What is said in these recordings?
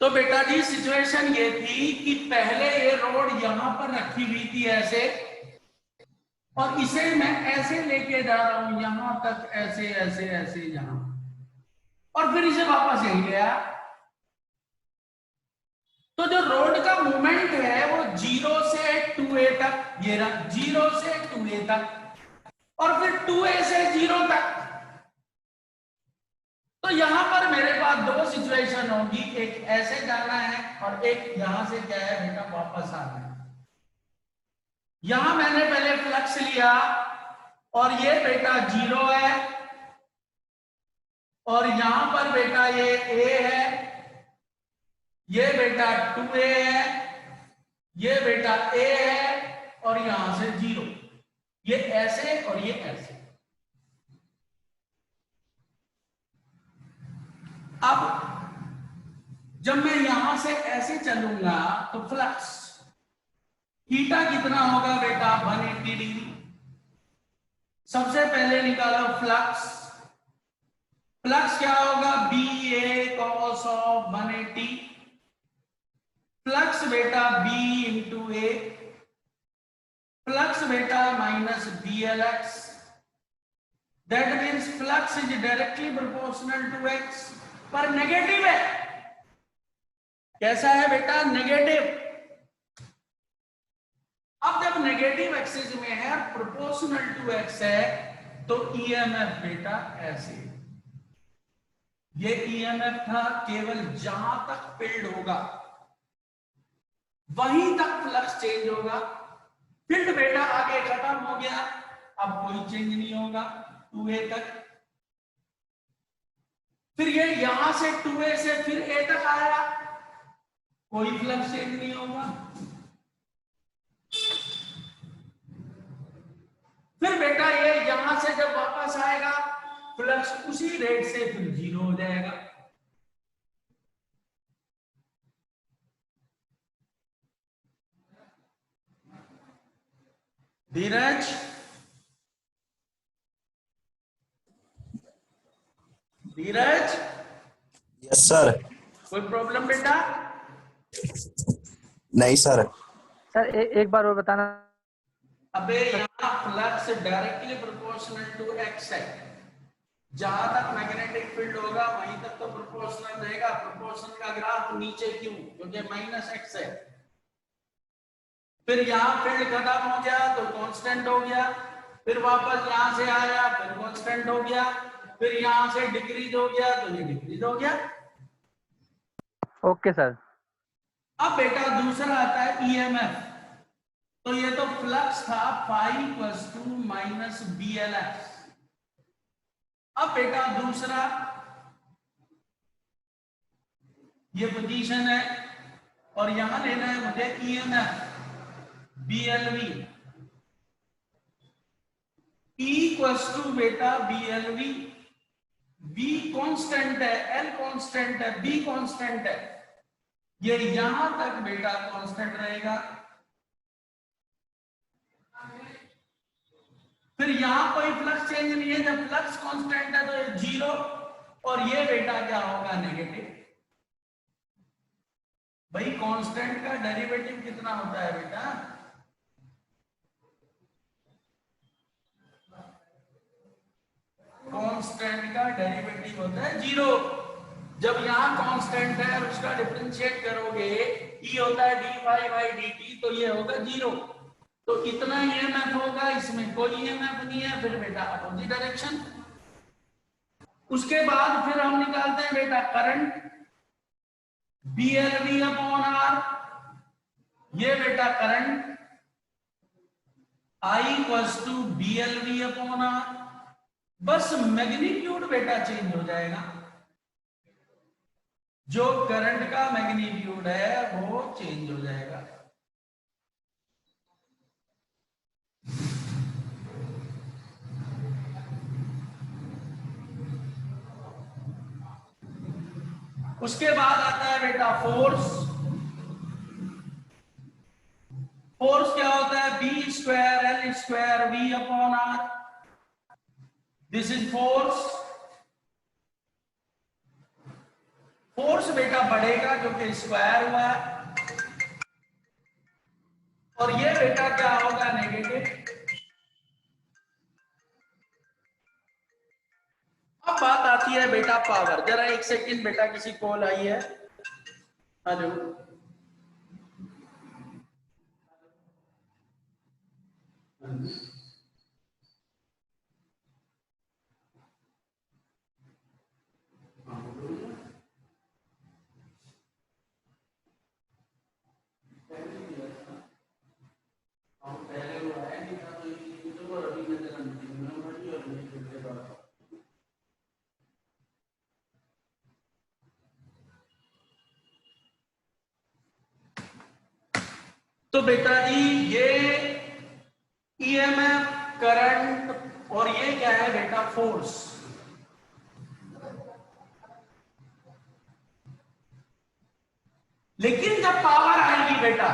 तो बेटा जी सिचुएशन ये थी कि पहले ये रोड यहां पर रखी हुई थी ऐसे, और इसे मैं ऐसे लेके जा रहा हूं यहां तक, ऐसे ऐसे ऐसे यहां, और फिर इसे वापस यहीं ले आया। तो जो रोड का मूवमेंट है वो 0 से 2a तक, ये रहा 0 से 2a तक, और फिर 2a से 0 तक। तो यहां पर मेरे पास दो सिचुएशन होगी, एक ऐसे जाना है और एक यहां से क्या है बेटा वापस आना है। यहां मैंने पहले फ्लक्स लिया और ये बेटा 0 है, और यहां पर बेटा ये a है, ये बेटा 2a है, ये बेटा a है, और यहां से 0, ये ऐसे और ये ऐसे। अब जब मैं यहां से ऐसे चलूंगा तो फ्लक्स थीटा कितना होगा बेटा 180 डिग्री। सबसे पहले निकालो फ्लक्स, फ्लक्स क्या होगा B A cos of 180, flux बेटा बी इंटू ए, फ्लक्स बेटा minus B L X, that means flux is directly proportional to X, पर नेगेटिव है। कैसा है बेटा नेगेटिव। अब जब नेगेटिव एक्सिस में है प्रोपोर्शनल टू एक्स है तो ईएमएफ बेटा ऐसे, ये ईएमएफ था केवल जहां तक फील्ड होगा वहीं तक फ्लक्स चेंज होगा। फील्ड बेटा आगे खत्म हो गया, अब कोई चेंज नहीं होगा 2a तक। फिर ये यहां से 2a से फिर a तक आया, कोई फ्लक्स चेंज नहीं होगा। फिर बेटा ये यहां से जब वापस आएगा फ्लक्स उसी रेट से फिर 0 हो जाएगा। धीरज, धीरज, यस सर। कोई प्रॉब्लम बेटा? नहीं सर। सर एक बार और बताना। अबे यहाँ flux directly proportional to x है, जहां तक मैग्नेटिक फील्ड होगा वहीं तक तो प्रोपोर्शनल रहेगा। प्रोपोर्शनल का ग्राफ नीचे क्यों? क्योंकि माइनस एक्स है। फिर यहाँ फील्ड खत्म हो गया तो कांस्टेंट हो गया, फिर वापस यहां से आया फिर कांस्टेंट हो गया, फिर यहां से डिक्रीज हो गया तो ये डिक्रीज हो गया। Okay sir. अब बेटा दूसरा आता है ईएमएफ। तो ये तो फ्लक्स था phi plus to minus B L X. अब बेटा दूसरा ये पोजीशन है और यहां लेना है मुझे EMF B L V, equals to बेटा B L V. B constant है, एल कांस्टेंट है, बी कांस्टेंट है, ये यहां तक बेटा कांस्टेंट रहेगा। फिर यहां कोई फ्लक्स चेंज नहीं है, जब फ्लक्स कांस्टेंट है तो ये 0 और ये बेटा क्या होगा नेगेटिव। भाई कांस्टेंट का डेरिवेटिव कितना होता है बेटा? कांस्टेंट का डेरिवेटिव होता है 0। जब यहां कांस्टेंट है और उसका डिफरेंशिएट करोगे ई होता है D phi by D T, तो ये होगा 0। तो इतना ईएमएफ होगा, इसमें कोई ईएमएफ नहीं है, फिर बेटा अपोजिट डायरेक्शन। उसके बाद फिर हम निकालते हैं बेटा करंट BLV अपॉन आर, ये बेटा current I equals to BLV upon R. बस मैग्नीट्यूड बेटा चेंज हो जाएगा, जो करंट का मैग्नीट्यूड है वो चेंज हो जाएगा। उसके बाद आता है बेटा फोर्स। फोर्स क्या होता है? B square L square V upon R, this is force. Force बेटा बढ़ेगा क्योंकि स्क्वायर हुआ है, और ये बेटा क्या होगा, नेगेटिव। अब बात आती है बेटा पावर। जरा एक सेकंड बेटा, किसी कॉल आई है। हेलो, तो बेटा जी ये ईएमएफ, करंट, और ये क्या है बेटा, फोर्स। लेकिन जब पावर आएगी बेटा,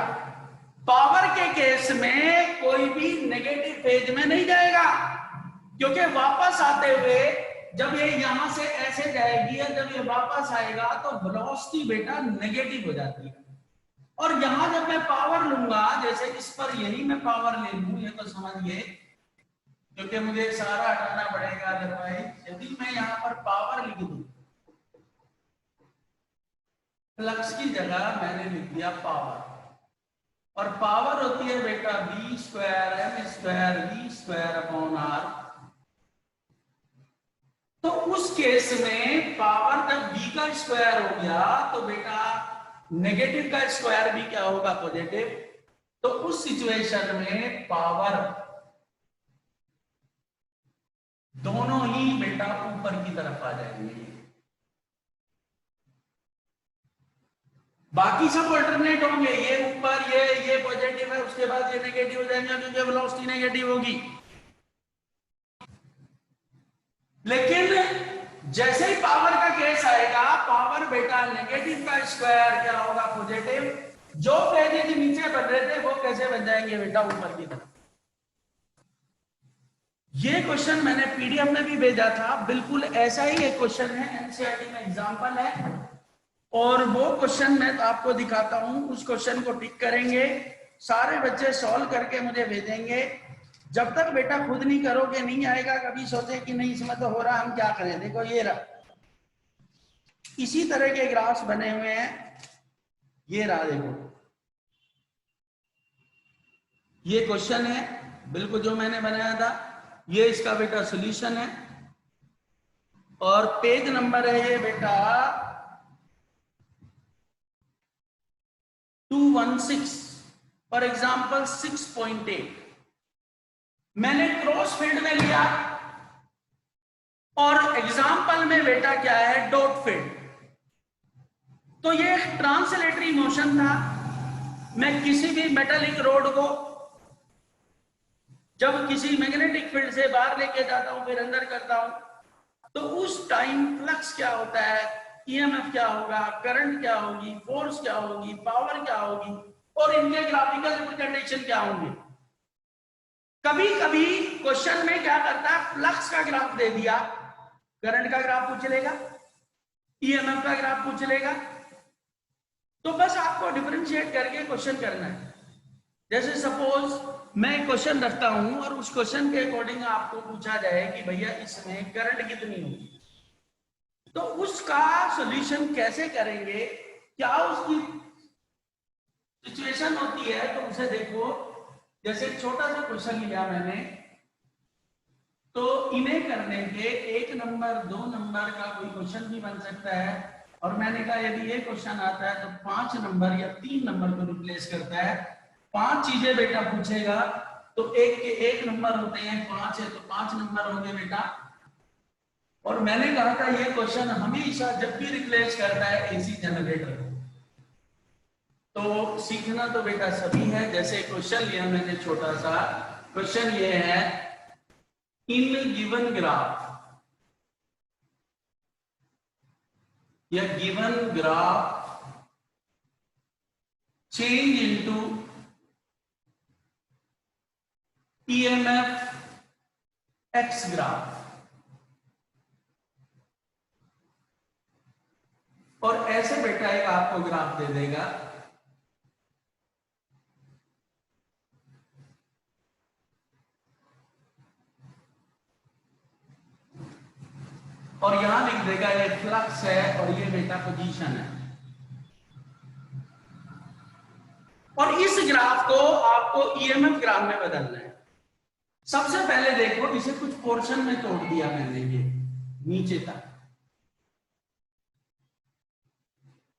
पावर के केस में कोई भी नेगेटिव फेज में नहीं जाएगा, क्योंकि वापस आते हुए जब ये यहां से ऐसे जाएगी और जब ये वापस आएगा तो वेलोसिटी बेटा नेगेटिव हो जाती है। और यहां जब मैं पावर लूंगा, जैसे इस पर यही मैं पावर ले लूं, ये तो समझिए, क्योंकि मुझे सारा हटाना पड़ेगा, अदरवाइज यदि मैं यहां पर पावर लिख दूं, फ्लक्स की जगह मैंने लिख दिया पावर, और पावर होती है बेटा v square m square v square upon r। तो उस केस में पावर जब v का स्क्वायर हो गया तो बेटा नेगेटिव का स्क्वायर भी क्या होगा, पॉजिटिव। तो उस सिचुएशन में पावर दोनों ही बेटा ऊपर की तरफ आ जाएंगे। बाकी सब अल्टरनेट होंगे, ये ऊपर, ये पॉजिटिव है, उसके बाद ये नेगेटिव हो जाएंगे क्योंकि वेलोसिटी नेगेटिव होगी। लेकिन जैसे ही पावर का केस आएगा, पावर बेटा नेगेटिव का स्क्वायर क्या होगा, पॉजिटिव। जो फेजेज नीचे बन रहे थे वो कैसे बन जाएंगे बेटा, ऊपर की तरफ। ये क्वेश्चन मैंने पीडीएफ में भी भेजा था, बिल्कुल ऐसा ही एक क्वेश्चन है, एनसीईआरटी में एग्जांपल है, और वो क्वेश्चन मैं आपको दिखाता हूं। उस क्वेश्चन को टिक करेंगे, सारे बच्चे सॉल्व करके मुझे भेजेंगे। जब तक बेटा खुद नहीं करोगे नहीं आएगा। कभी सोचे कि नहीं इसमें तो हो रहा, हम क्या करें। देखो ये रहा, इसी तरह के ग्राफ्स बने हुए हैं, ये रहा देखो, ये क्वेश्चन है बिल्कुल जो मैंने बनाया था, ये इसका बेटा सॉल्यूशन है, और पेज नंबर है ये बेटा 216, फॉर एग्जाम्पल 6.8। मैंने क्रॉस फील्ड में लिया, और एग्जाम्पल में बेटा क्या है, डॉट फील्ड। तो ये ट्रांसलेटरी मोशन था। मैं किसी भी मेटालिक रोड को जब किसी मैग्नेटिक फील्ड से बाहर लेके जाता हूं, फिर अंदर करता हूं, तो उस टाइम फ्लक्स क्या होता है, ईएमएफ क्या होगा, करंट क्या होगी, फोर्स क्या होगी, पावर क्या होगी, और इनके ग्राफिकल रिप्रेजेंटेशन क्या होंगे। कभी कभी क्वेश्चन में क्या करता है, फ्लक्स का ग्राफ दे दिया, करंट का ग्राफ पूछ लेगा, ईएमएफ का ग्राफ पूछ लेगा। तो बस आपको डिफरेंशिएट करके क्वेश्चन करना है। जैसे सपोज मैं क्वेश्चन रखता हूं और उस क्वेश्चन के अकॉर्डिंग आपको पूछा जाए कि भैया इसमें करंट कितनी होगी, तो उसका सॉल्यूशन कैसे करेंगे, क्या उसकी सिचुएशन होती है, तो उसे देखो। जैसे छोटा सा क्वेश्चन लिया मैंने, तो इन्हें करने के 1 नंबर 2 नंबर का कोई क्वेश्चन भी बन सकता है, और मैंने कहा यदि ये क्वेश्चन आता है तो 5 नंबर या 3 नंबर को रिप्लेस करता है। 5 चीजें बेटा पूछेगा, तो एक के 1 नंबर होते हैं, 5 है तो 5 नंबर होंगे बेटा। और मैंने कहा था ये क्वेश्चन हमेशा जब भी रिप्लेस करता है एसी जनरेटर, तो सीखना तो बेटा सभी है। जैसे क्वेश्चन लिया मैंने छोटा सा, क्वेश्चन ये है, इन गिवन ग्राफ या given graph change into EMF x graph, और ऐसे बेटा एक आपको ग्राफ दे देगा, और यहां लिख देगा ये फ्लक्स है और ये बेटा पोजीशन है। और इस ग्राफ को आपको ईएमएफ ग्राफ में बदलना है। सबसे पहले देखो, इसे कुछ पोर्शन में तोड़ दिया मैंने, ये नीचे तक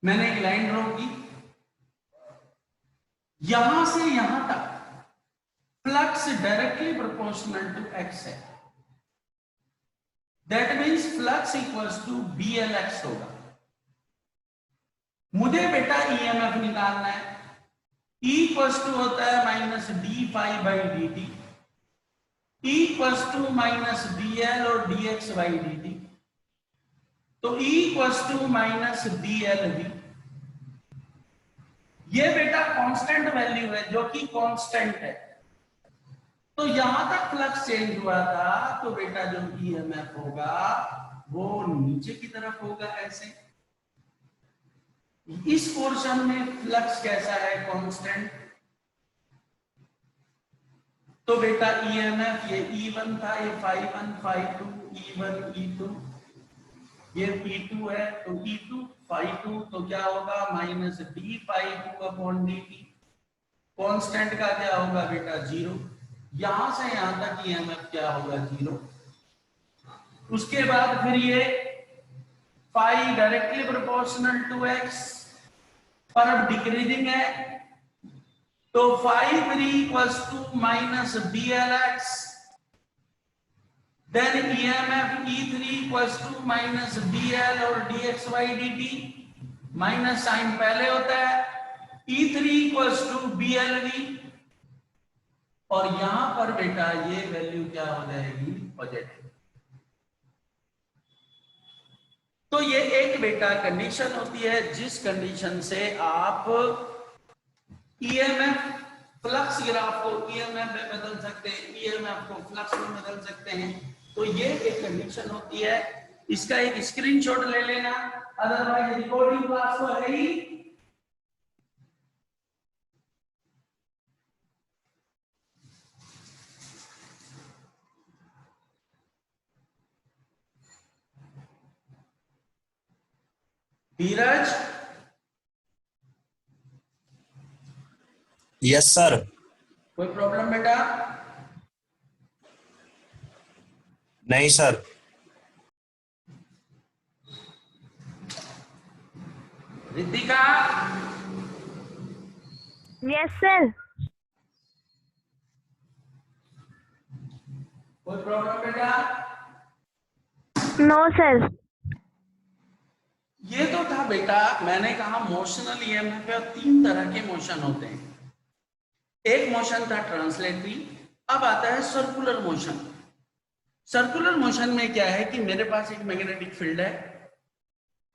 मैंने एक लाइन ड्रॉ की, यहां से यहां तक flux directly proportional to x है। That means flux equals to BLX होगा। मुझे बेटा ईएमएफ निकालना है, E इक्वल्स टू होता है minus d∅/dt, E equals to minus dl और dx/dt, तो E equals to minus dlv। ये बेटा कांस्टेंट वैल्यू है जो कि कांस्टेंट है। तो यहां तक फ्लक्स चेंज हुआ था, तो बेटा जो ईएमएफ होगा वो नीचे की तरफ होगा ऐसे। इस पोर्शन में फ्लक्स कैसा है, कांस्टेंट। तो बेटा ईएमएफ ये E1 था, ये ∅1 ∅2 E1 E2, ये E2 है, तो E2 ∅2 तो क्या होगा माइनस d∅2/dt। कांस्टेंट का क्या होगा बेटा 0। यहां से यहां तक ईएमएफ क्या होगा 0। उसके बाद फिर ये phi directly proportional to X, पर अब डिक्रीजिंग है, तो ∅3 equals to minus BLX, then EMF E3 equals to minus DL और dx/dt, माइनस साइन पहले होता है, E3 इक्वल्स टू BLV, और यहां पर बेटा ये वैल्यू क्या हो जाएगी पॉजिटिव। तो ये एक बेटा कंडीशन होती है जिस कंडीशन से आप ईएमएफ फ्लक्स ग्राफ को ईएमएफ में बदल सकते हैं, ईएमएफ को फ्लक्स में बदल सकते हैं। तो ये एक कंडीशन होती है, इसका एक स्क्रीनशॉट ले लेना, अदरवाइज रिकॉर्डिंग क्लास तो है ही। Dheeraj, yes sir. कोई प्रॉब्लम बेटा? नहीं सर। Ritika, yes sir. कोई प्रॉब्लम बेटा? No sir. ये तो था बेटा, मैंने कहा मोशनल ईएमएफ में 3 तरह के मोशन होते हैं। एक मोशन था ट्रांसलेटरी, अब आता है सर्कुलर मोशन। सर्कुलर मोशन में क्या है कि मेरे पास एक मैग्नेटिक फील्ड है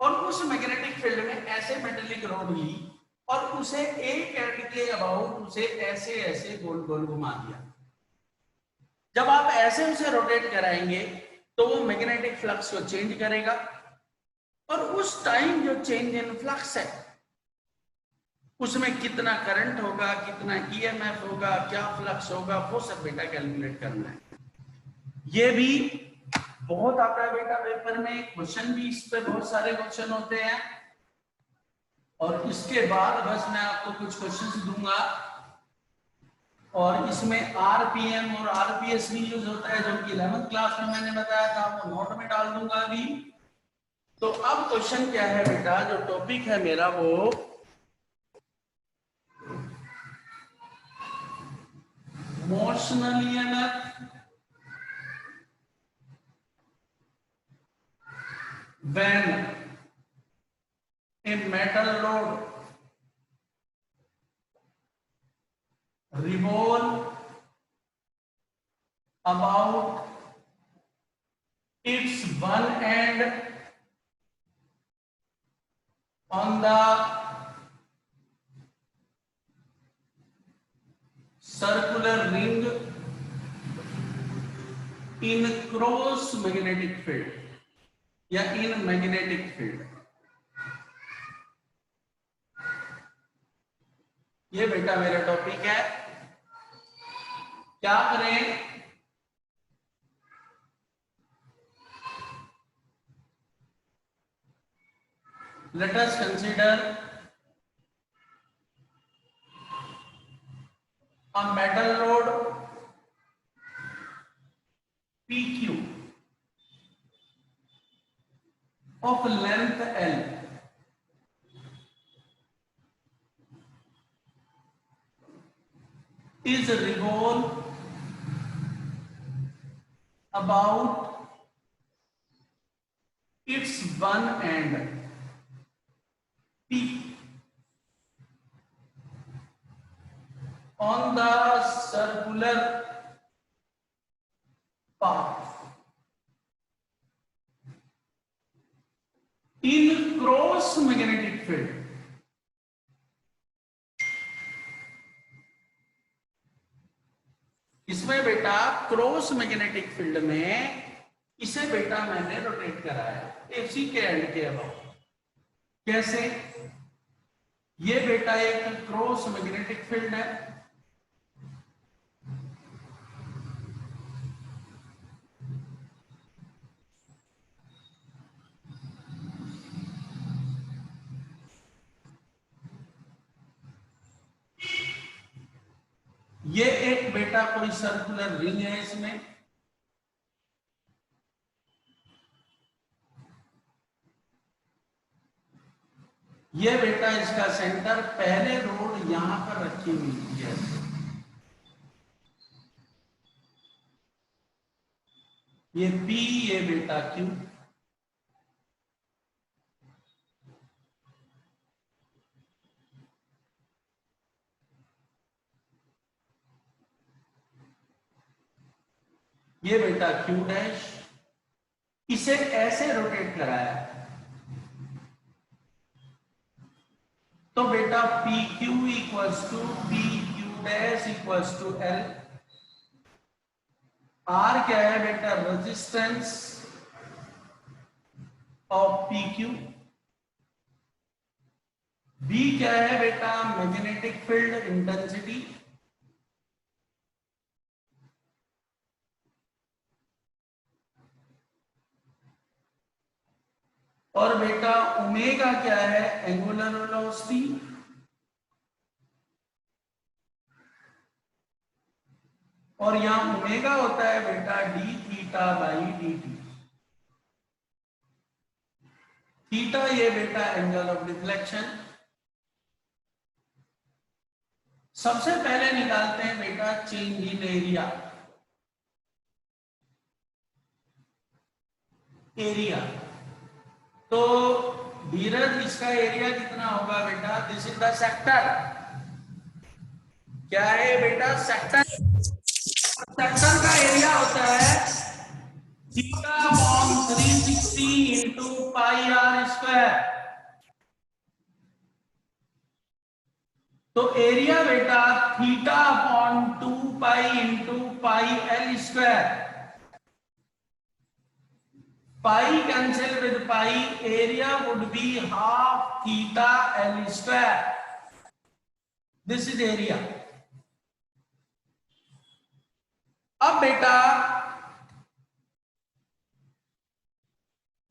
और उस मैग्नेटिक फील्ड में ऐसे मेटेलिक रॉड ली और उसे एक एंड के अबाउट उसे ऐसे ऐसे गोल गोल घुमा दिया। जब आप ऐसे उसे रोटेट कराएंगे तो वो मैग्नेटिक फ्लक्स को चेंज करेगा, और उस टाइम जो चेंज इन फ्लक्स है उसमें कितना करंट होगा, कितना ईएमएफ होगा, क्या फ्लक्स होगा, वो सब बेटा कैलकुलेट करना है। ये भी बहुत आता है बेटा पेपर में, क्वेश्चन भी इस पे बहुत सारे क्वेश्चन होते हैं। और इसके बाद बस मैं आपको कुछ क्वेश्चंस दूंगा, और इसमें आरपीएम और आरपीएस भी यूज होता है, जो कि 11th क्लास में मैंने बताया था, वो नोट में डाल दूंगा अभी। तो अब क्वेश्चन क्या है बेटा, जो टॉपिक है मेरा वो motional EMF when a metal rod revolve about its one end on the circular ring in cross magnetic field या इन मैग्नेटिक फील्ड। ये बेटा मेरा टॉपिक है। क्या करें, let us consider a metal rod PQ of length L is revolve about its one end P on the circular path in cross magnetic field. इसमें बेटा cross magnetic field में इसे बेटा मैंने रोटेट कराया एसी के एंड के about. कैसे, ये बेटा एक क्रॉस मैग्नेटिक फील्ड है, ये एक बेटा कोई सर्कुलर रिंग है, इसमें ये बेटा इसका सेंटर पहले रोड यहां पर रखी हुई है, ये P, ये बेटा Q। ये बेटा Q डैश, इसे ऐसे रोटेट कराया तो बेटा PQ equals to PQ dash equals to L। R क्या है बेटा, रेजिस्टेंस ऑफ PQ। B क्या है बेटा, मैग्नेटिक फील्ड इंटेंसिटी। और बेटा ओमेगा क्या है, एंगुलर वेलोसिटी। और यहां ओमेगा होता है बेटा D theta by D T. Theta ये बेटा एंगल ऑफ डिफ्लेक्शन। सबसे पहले निकालते हैं बेटा चेंज इन एरिया। तो धीरज इसका एरिया कितना होगा बेटा, दिस इज द सेक्टर। क्या है बेटा, सेक्टर। सेक्टर का एरिया होता है theta upon 360 into pi R square. तो एरिया बेटा theta upon 2 pi into pi L square. Pi cancel with pi, area would be half theta L square. This is area. अब बेटा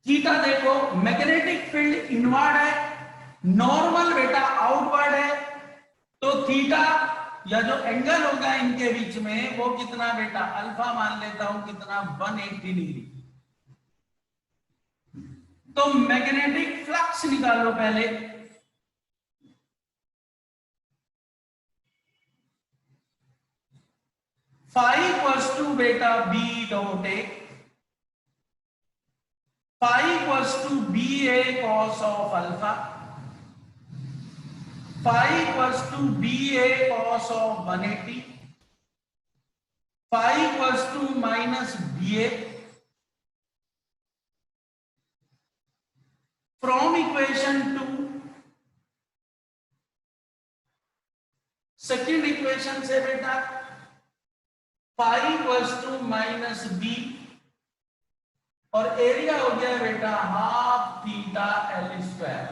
theta देखो, magnetic field inward है, normal बेटा outward है। तो theta या जो एंगल होगा इनके बीच में वो कितना बेटा, अल्फा मान लेता हूं कितना, 180 डिग्री। तो मैग्नेटिक फ्लक्स निकालो पहले। फाई इक्वल्स टू बेटा B dot A, phi equals to B A cos of alpha, phi equals to B A cos of 180, phi equals to minus B A. From equation 2, second equation से बेटा phi equals to minus B और area हो गया बेटा half theta L square.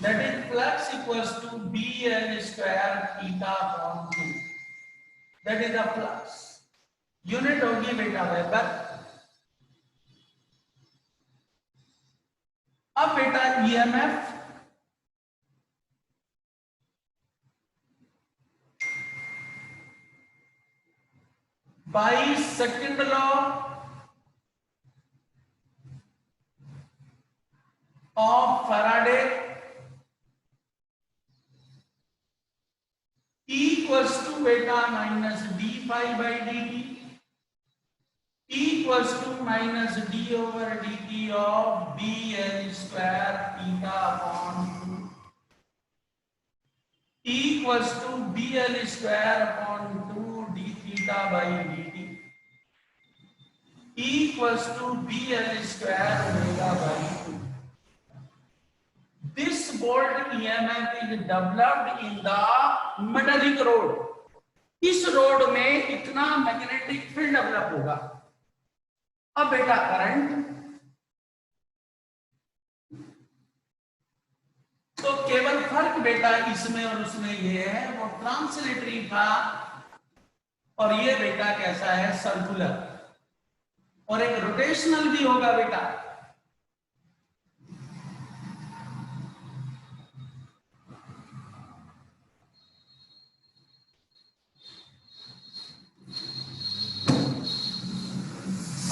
that is flux equals to BL square theta upon 2, that is the flux. Unit होगी बेटा weber. अब बेटा EMF by second law of Faraday equals to beta minus d phi by dt equals to minus d over dt of BL square theta upon 2 equals to BL square upon 2 d theta by dt equals to BL square omega by 2. This volt EMF is developed in the metallic rod. इस road में इतना magnetic field develop होगा। अब बेटा current तो केवल फर्क बेटा इसमें और उसमें ये है, वो ट्रांसलेटरी था और ये बेटा कैसा है, सर्कुलर, और एक रोटेशनल भी होगा बेटा।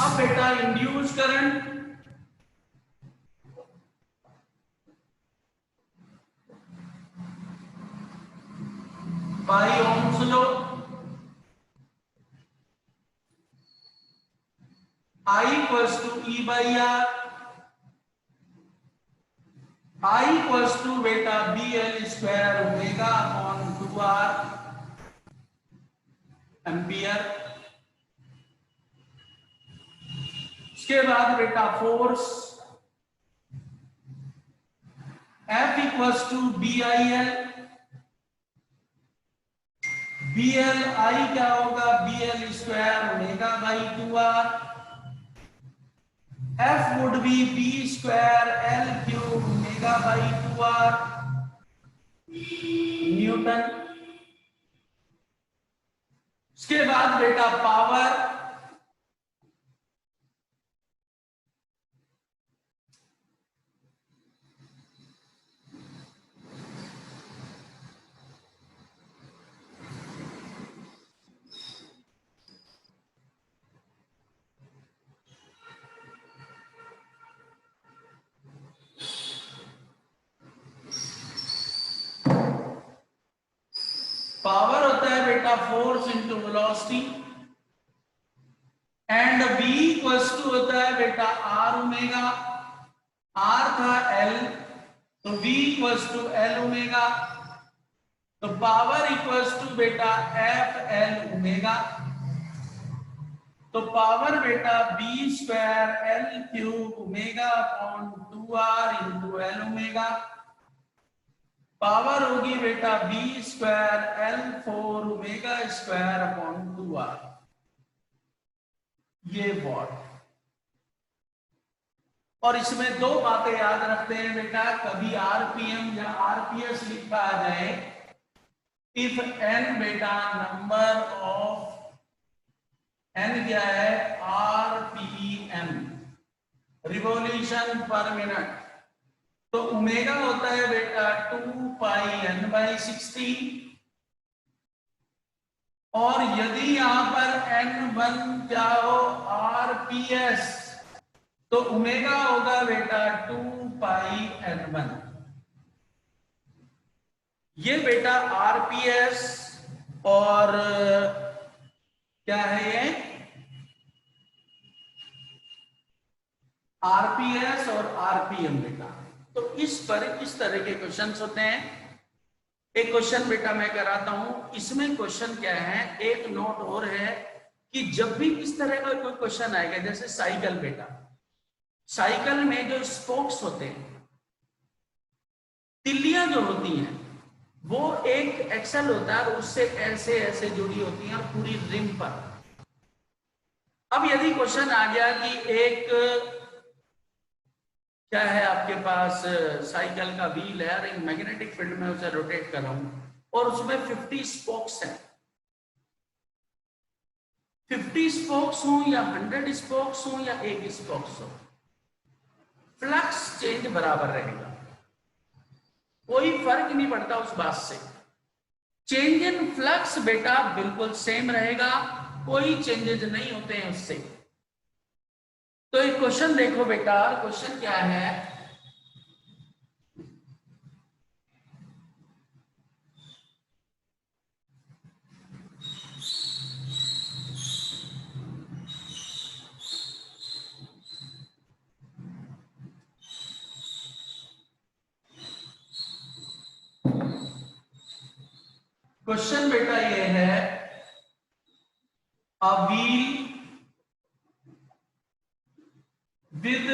अब बेटा induce current by Ohm's law, I equals to E by R, I equals to beta BL square omega upon 2R ampere. उसके बाद बेटा force F equals to BIL, BL I क्या होगा, BL square omega by 2R, F would be B square L cube omega by 2R न्यूटन। उसके बाद बेटा power power होता है बेटा force into velocity, and v equals to होता है बेटा r ओमेगा, r था l तो v equals to l omega, तो पावर इक्वल्स टू बेटा f l ओमेगा, तो पावर बेटा b square l cube omega upon 2r into l omega, power होगी बेटा b square L4 omega square upon 2r, ये what. और इसमें दो बातें याद रखते हैं बेटा, कभी आरपीएम या आरपीएस लिखा आ जाए, इफ n बेटा नंबर ऑफ n क्या है, आरपीएम रिवॉल्यूशन पर मिनट, तो ओमेगा होता है बेटा 2 पाई n बाई 60, और यदि यहां पर n1 क्या हो आरपीएस, तो ओमेगा होगा बेटा 2 पाई n1। ये बेटा आरपीएस और क्या है ये, आरपीएस और आरपीएम बेटा। तो इस पर इस तरह के क्वेश्चंस होते हैं। एक क्वेश्चन बेटा मैं कराता हूं, इसमें क्वेश्चन क्या है, एक नोट और है कि जब भी इस तरह का कोई क्वेश्चन आएगा, जैसे साइकिल बेटा, साइकिल में जो स्पोक्स होते हैं, तिल्लियां जो होती हैं, वो एक एक्सल होता है और उससे ऐसे ऐसे जुड़ी होती हैं और पूरी रिम पर। अब यदि क्वेश्चन आ गया कि एक क्या है आपके पास, साइकिल का व्हील है और एक मैग्नेटिक फील्ड में उसे रोटेट कर रहा हूं और उसमें 50 स्पोक्स हैं। 50 स्पोक्स हो या 100 स्पोक्स हो या 1 स्पोक्स हो, फ्लक्स चेंज बराबर रहेगा, कोई फर्क नहीं पड़ता उस बात से। चेंज इन फ्लक्स बेटा बिल्कुल सेम रहेगा, कोई चेंजेस नहीं होते हैं उससे। तो एक क्वेश्चन देखो बेटा, क्वेश्चन क्या है, क्वेश्चन बेटा ये है, a wheel with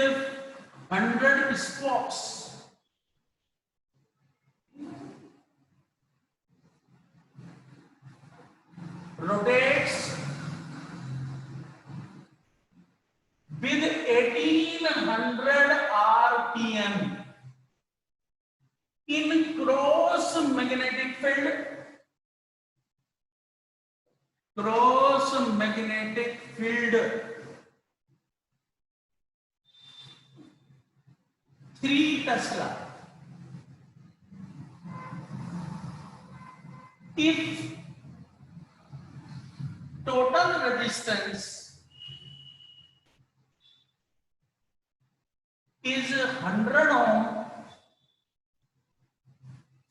100 spokes rotates with 1800 rpm in cross magnetic field, cross magnetic field 3 Tesla. If total resistance is 100 ohm,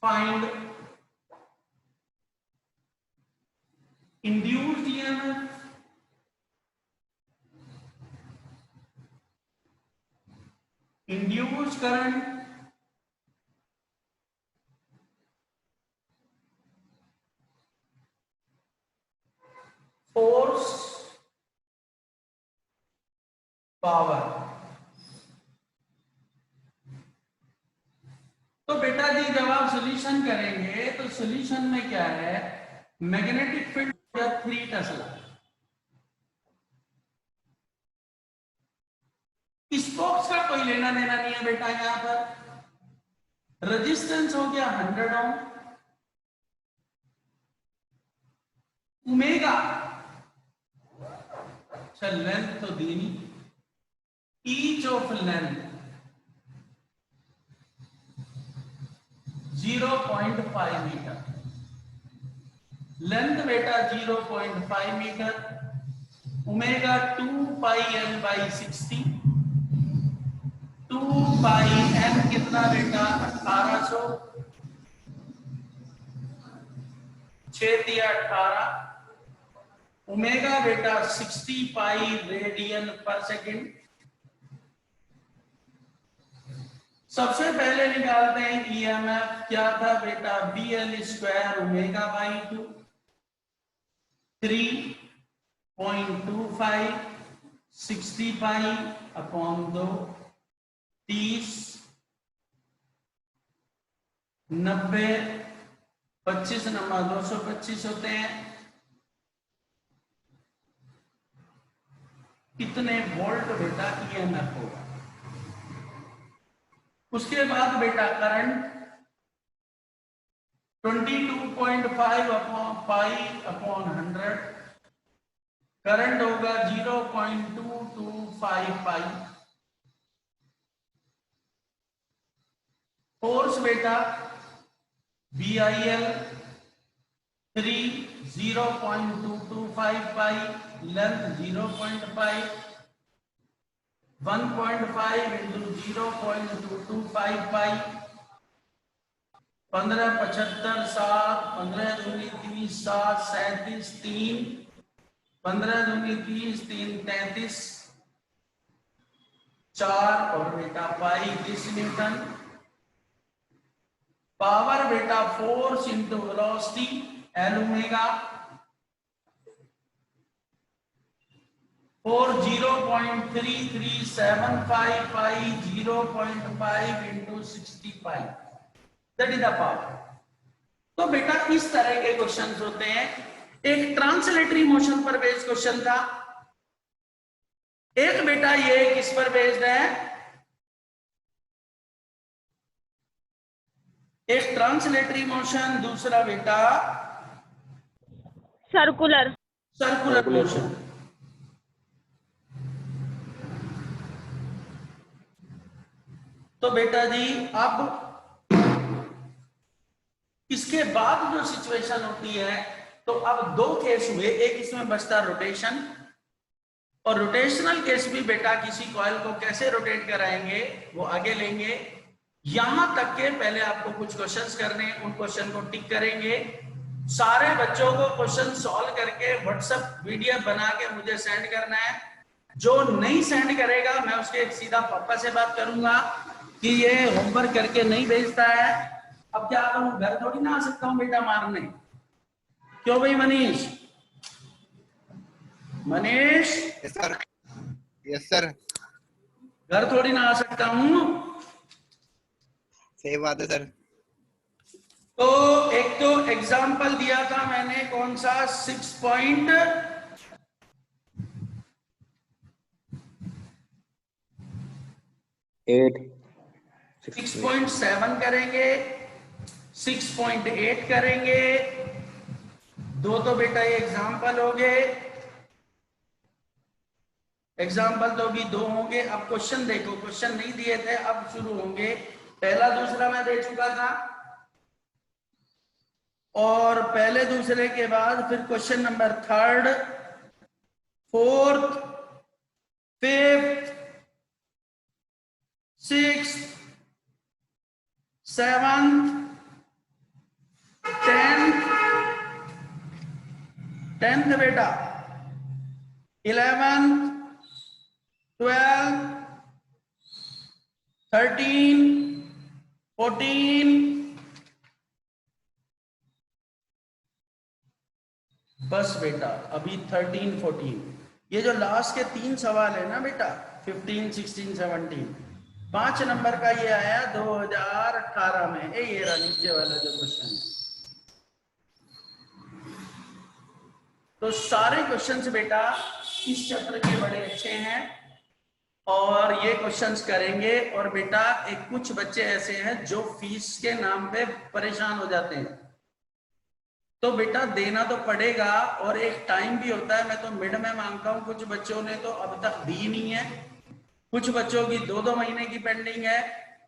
find induced EMF, induced current, force, power. तो बेटा जी जब आप सोल्यूशन करेंगे तो सोल्यूशन में क्या है, मैग्नेटिक फील्ड 3 टेस्ला, स्पोक्स का कोई लेना देना नहीं है बेटा, यहां पर रेजिस्टेंस हो गया 100 ओम, ओमेगा, अच्छा लेंथ तो दी नहीं, each of length 0.5 metre, length बेटा 0.5 metre, omega 2 pi L by 60, 2 pi L कितना बेटा 1800, 6 दिया 18, ओमेगा बेटा 60 पाई रेडियन पर सेकेंड। सबसे पहले निकालते हैं ईएमएफ, क्या था बेटा BL square omega by 2, 3.25, 60 pi upon 2, 30, 90, 25 number 225 होते हैं, कितने वोल्ट बेटा ईएमएफ होगा। उसके बाद बेटा current 22.5 upon pi upon 100, current होगा 0.225 पाई। फोर्स बेटा BIL 3 0.225 पाई, लेंथ 0.5, 1.5 इंटू 0.225 पाई, 15 75 7, 15 दूनी 30 7, 37 3, 15 दूनी 30 3 33 4 और बेटा पाई 20 न्यूटन। पावर बेटा force into velocity L omega, और 0.3375 पाई 0.5 into 65, that is the power. तो बेटा इस तरह के क्वेश्चंस होते हैं। एक ट्रांसलेटरी मोशन पर बेस्ड क्वेश्चन था, एक बेटा ये किस पर बेस्ड है, एक ट्रांसलेटरी मोशन, दूसरा बेटा सर्कुलर। Circular motion. तो बेटा जी अब इसके बाद जो सिचुएशन होती है, तो अब दो केस हुए, एक इसमें बचता रोटेशन, और रोटेशनल केस भी बेटा किसी कॉइल को कैसे रोटेट कराएंगे वो आगे लेंगे। यहां तक के पहले आपको कुछ क्वेश्चंस करने, उन क्वेश्चन को टिक करेंगे। सारे बच्चों को क्वेश्चन सॉल्व करके व्हाट्सएप वीडियो बना के मुझे सेंड करना है। जो नहीं सेंड करेगा मैं उसके सीधा पापा से बात करूंगा कि ये होमवर्क करके नहीं भेजता है। अब क्या करूं, घर थोड़ी ना आ सकता हूं बेटा मारने, क्यों भाई Manish? Manish yes sir, yes sir, घर थोड़ी ना आ सकता हूं। सही बात है सर। तो एक तो एग्जाम्पल दिया था मैंने, कौन सा, 6.7 करेंगे, 6.8 करेंगे। दो तो बेटा ये एग्जाम्पल हो गए, एग्जाम्पल तो अभी दो होंगे। अब क्वेश्चन देखो, क्वेश्चन नहीं दिए थे, अब शुरू होंगे। पहला दूसरा मैं दे चुका था, और पहले दूसरे के बाद फिर question number third, fourth, fifth, sixth, seventh, 10th बेटा, 11th, 12th, 13, 14, बस बेटा अभी 13, 14। ये जो लास्ट के 3 सवाल है ना बेटा, 15, 16, 17, 5 नंबर का ये आया 2018 में। ये रहा नीचे वाला जो क्वेश्चन है। तो सारे क्वेश्चंस बेटा इस चैप्टर के बड़े अच्छे हैं, और ये क्वेश्चंस करेंगे। और बेटा एक कुछ बच्चे ऐसे हैं जो फीस के नाम पे परेशान हो जाते हैं, तो बेटा देना तो पड़ेगा, और एक टाइम भी होता है। मैं तो मिड में मांगता हूँ, कुछ बच्चों ने तो अब तक दी नहीं है, कुछ बच्चों की 2-2 महीने की पेंडिंग है।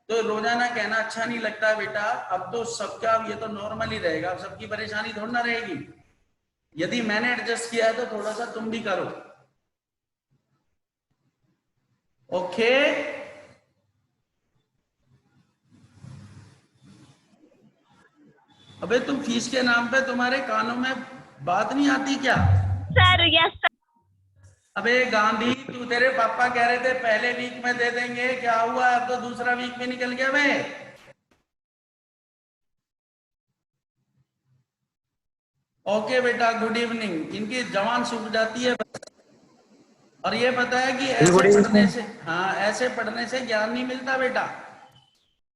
तो रोजाना कहना अच्छा नहीं लगता बेटा। अब तो सबका ये तो नॉर्मल ही रहेगा, सबकी परेशानी थोड़ी ना रहेगी। यदि मैंने एडजस्ट किया है तो थोड़ा सा तुम भी करो, ओके? अबे तुम फीस के नाम पे तुम्हारे कानों में बात नहीं आती क्या? Sir yes sir. अबे गांधी, तू, तेरे पापा कह रहे थे पहले वीक में दे देंगे, क्या हुआ? अब तो दूसरा वीक भी निकल गया बे। ओके बेटा, गुड इवनिंग। इनकी जवान सूख जाती है, और ये पता है कि ऐसे पढ़ने से, हाँ, ऐसे पढ़ने से ज्ञान नहीं मिलता बेटा।